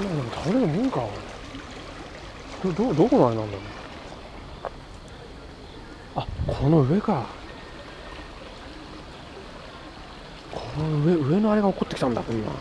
んなの倒れるもんか。どこのあれなんだろう。あ、この上か。この上のあれが起こってきたんだ、こんな。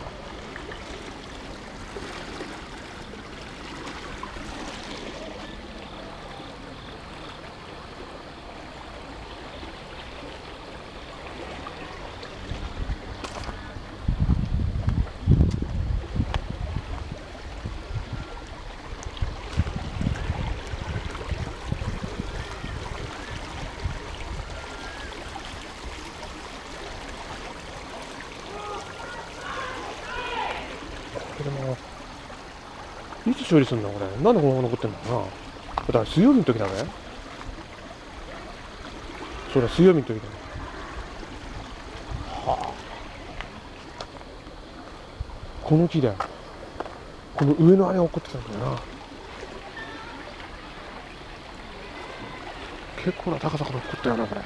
これもいつ処理するんだこれ。なんでこのまま残ってんだろうな。だから水曜日の時だね。それは水曜日の時だね。はあ。この木だよ。この上のあれが起こってきたんだよな。結構な高さから起こったよなこれ。